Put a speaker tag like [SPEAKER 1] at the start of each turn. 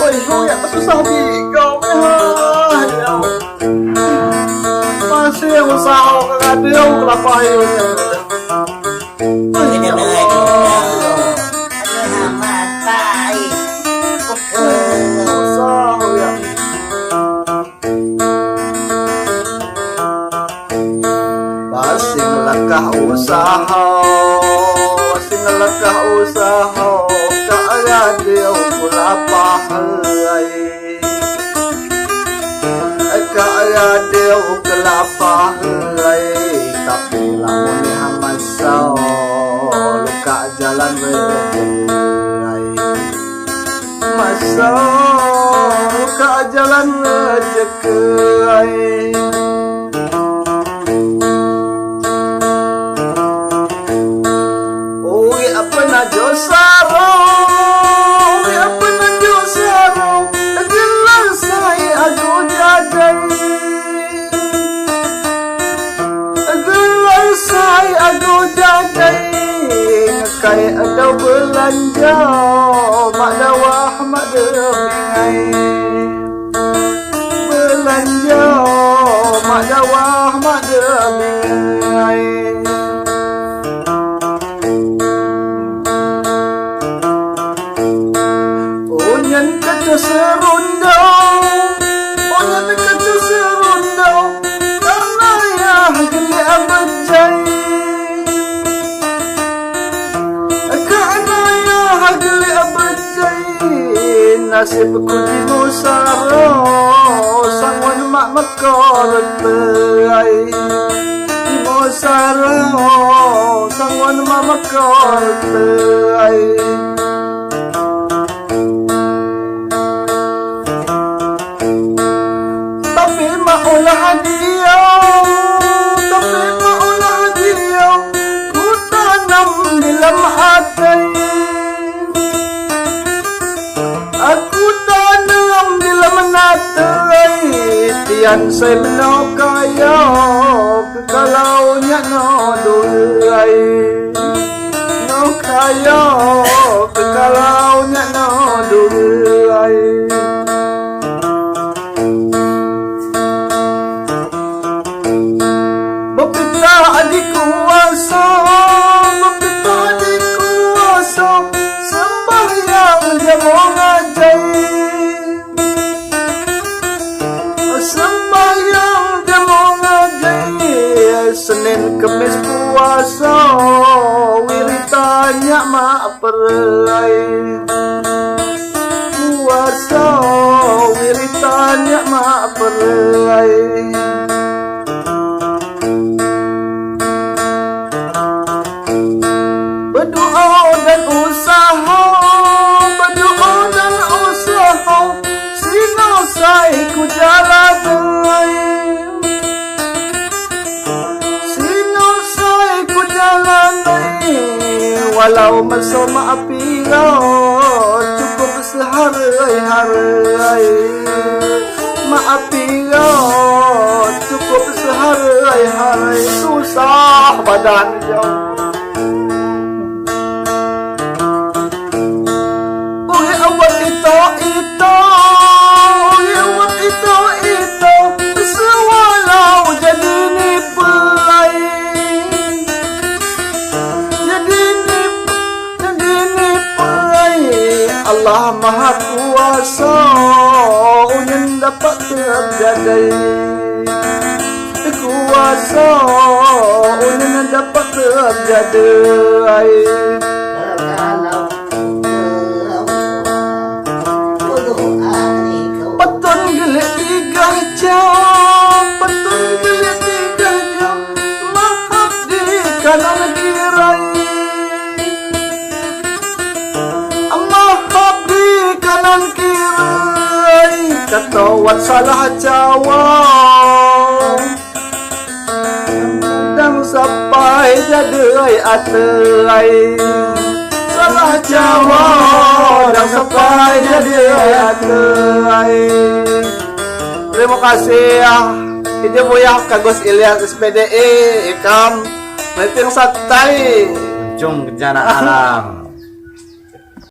[SPEAKER 1] ya susah bigo masih yang usaha kagadiw kelapa yun Basing lakah usaha kaagadiw kelapa kaagadiw kelapa tapi lamun hamasaw luka jalan rezeki masaw luka jalan rezeki Josaro, ya pernah Josaro, jelas saya aku jagai, jelas saya aku jagai, kayak ada belanja, mak dawah mak deringai, belanja, mak dawah mak deringai. Serundau, onyan kata serundau, karena ya geli abajai, karena ya geli abajai, nasibku di musaro, sangwan mak makorot berai, di musaro, sangwan mak makorot berai. Maulah dia, tapi maulah dia, ku tanam dalam hati. Aku tanam dalam hati, tian saya menau kaya, kalau nya no durai, no kaya, kalau nya no durai. Adik kuasa, membita adik kuasa, sembahyang dia mau ngajai, sembahyang dia mau ngajai, Senin Kemis puasa, wiritanya mak perai, puasa, wiritanya mak perai. Berdoa dan usaha, berdoa dan usaha, sino saya ku jalan, sino saya ku jalan, walau masuk maapiro, cukup sehari-hari, maapiro, cukup sehari-hari, susah badan jauh. Allah Maha Kuasa, yang dapat terjadi. Kuasa, yang dapat terjadi. Beton gelik 3 jam, beton gelik 3 jam, maaf di kanan kiri. Kanan kiri ketahuan salah jawab dan sampai jadi aterai salah jawab dan sampai jadi aterai. Terima kasih ya Ide Buya Kagos Ilyas SPDI Ikam Meeting Satai
[SPEAKER 2] Mencung Bencana Alam.